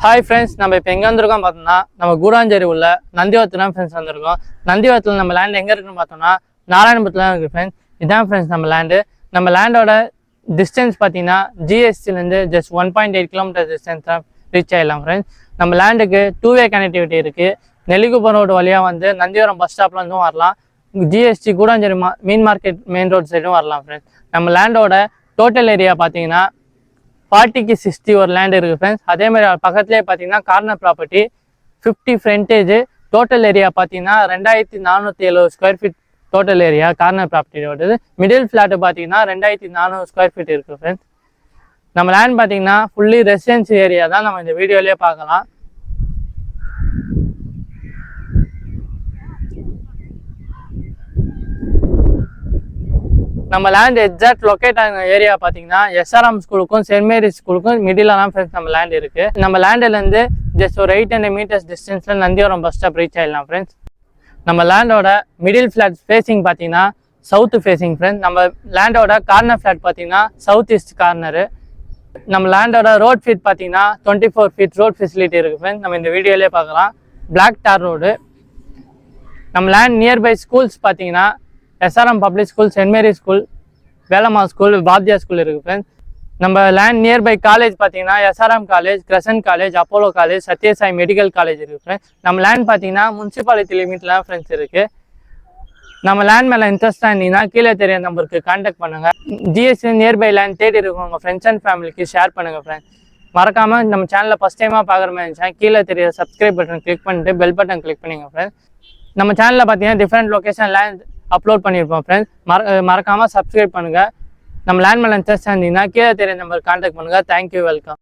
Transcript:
Hi friends, நம்ம இப்போ எங்கே வந்திருக்கோம் பார்த்தோம்னா நம்ம கூடாஞ்சேரி உள்ள நந்திவரத்துல தான் ஃப்ரெண்ட்ஸ் வந்திருக்கோம். நந்திவரத்தில் நம்ம லேண்ட் எங்கே இருக்குன்னு பார்த்தோம்னா நாராயணபுரத்தில் தான் இருக்குது ஃப்ரெண்ட்ஸ். இதுதான் ஃப்ரெண்ட்ஸ் நம்ம லேண்டு. நம்ம லேண்டோட டிஸ்டன்ஸ் பார்த்தீங்கன்னா ஜிஎஸ்டிலேருந்து ஜஸ்ட் 1.8 கிலோமீட்டர் டிஸ்டன்ஸ் தான் ரீச் ஆகிடலாம் ஃப்ரெண்ட்ஸ். நம்ம லேண்டுக்கு 2-வே கனெக்டிவிட்டி இருக்குது. நெல்லிக்குப்பம் ரோடு வழியாக வந்து நந்திவரம் பஸ் ஸ்டாப்லேருந்தும் வரலாம். ஜிஎஸ்டி கூடாஞ்சேரி மீன் மார்க்கெட் மெயின் ரோட் சைடும் வரலாம் ஃப்ரெண்ட்ஸ். நம்ம லேண்டோட டோட்டல் ஏரியா பார்த்தீங்கன்னா 40க்கு 60 ஒரு லேண்ட் இருக்குது ஃப்ரெண்ட்ஸ். அதே மாதிரி பக்கத்துலேயே பார்த்தீங்கன்னா corner property 50 frontage. Total area பார்த்தீங்கன்னா 2470 square feet total area corner ப்ராப்பர்ட்டியோடது. மிடில் ஃப்ளாட்டு பார்த்தீங்கன்னா 2400 ஸ்கொயர் ஃபீட் இருக்குது ஃப்ரெண்ட்ஸ். நம்ம லேண்ட் பார்த்தீங்கன்னா ஃபுல்லி ரெசிடென்சி ஏரியா தான் நம்ம இந்த வீடியோலேயே பார்க்கலாம். நம்ம லேண்ட் எக்ஸாக்ட் லொக்கேட் ஆகிற ஏரியா பார்த்தீங்கன்னா எஸ்ஆர்எம் ஸ்கூலுக்கும் சென்ட் மேரிஸ் ஸ்கூலுக்கும் மிடில் தான் ஃப்ரெண்ட்ஸ் நம்ம லேண்ட் இருக்குது. நம்ம லேண்டிலேருந்து ஜஸ்ட் ஒரு 800 மீட்டர்ஸ் டிஸ்டன்ஸில் நந்திவரம் பஸ் ஸ்டாப் ரீச் ஆகிடலாம் ஃப்ரெண்ட்ஸ். நம்ம லேண்டோட மிடில் ஃப்ளாட் ஃபேஸிங் பார்த்தீங்கன்னா சவுத் ஃபேஸிங் ஃப்ரெண்ட்ஸ். நம்ம லேண்டோட கார்னர் ஃப்ளாட் பார்த்தீங்கன்னா சவுத் ஈஸ்ட் கார்னரு. நம்ம லேண்டோட ரோட் ஃபீட் பார்த்தீங்கன்னா 24 ஃபீட் ரோட் ஃபெசிலிட்டி இருக்குது ஃப்ரெண்ட்ஸ். நம்ம இந்த வீடியோலேயே பார்க்கலாம். பிளாக் டார் ரோடு. நம்ம லேண்ட் நியர்பை ஸ்கூல்ஸ் பார்த்தீங்கன்னா எஸ்ஆர்எம் பப்ளிக் ஸ்கூல், சென்ட் மேரி ஸ்கூல், வேலம்மா ஸ்கூல், பாத்யா ஸ்கூல் இருக்குது ஃப்ரெண்ட்ஸ். நம்ம லேண்ட் நியர்பை காலேஜ் பார்த்தீங்கன்னா SRM college, crescent college, Apollo college, Sathya Sai medical college இருக்குது ஃப்ரெண்ட்ஸ். நம்ம லேண்ட் பார்த்தீங்கன்னா முனிசிபாலிட்டி லிமிட்லாம் ஃப்ரெண்ட்ஸ் இருக்குது. நம்ம லேண்ட் மேலே இன்ட்ரெஸ்டாக இருந்தீங்கன்னா கீழே தெரிய நம்பருக்கு கான்டாக்ட் பண்ணுங்கள். ஜிஎஸ்டி நியர்பை லேண்ட் தேடி இருக்கும் உங்கள் ஃப்ரெண்ட்ஸ் அண்ட் ஃபேமிலிக்கு ஷேர் பண்ணுங்கள் ஃப்ரெண்ட்ஸ். மறக்காமல் நம்ம சேனலில் ஃபஸ்ட் டைமாக பார்க்குற மாதிரி இருந்துச்சுன்னா கீழே தெரிய சப்ஸ்கிரைப் பட்டன் கிளிக் பண்ணிட்டு பெல் பட்டன் கிளிக் பண்ணிங்க ஃப்ரெண்ட்ஸ். நம்ம சேனலில் பார்த்தீங்கன்னா டிஃப்ரெண்ட் லொக்கேஷன் லேண்ட் அப்லோட் பண்ணியிருப்போம் ஃப்ரெண்ட்ஸ். மறக்காமல் சப்ஸ்கிரைப் பண்ணுங்கள். நம்ம லேண்ட் மேலே இன்ட்ரெஸ்ட் இருந்தீங்கன்னா கீழே தெரிய நம்பருக்கு கான்டாக்ட் பண்ணுங்கள். Thank you, welcome.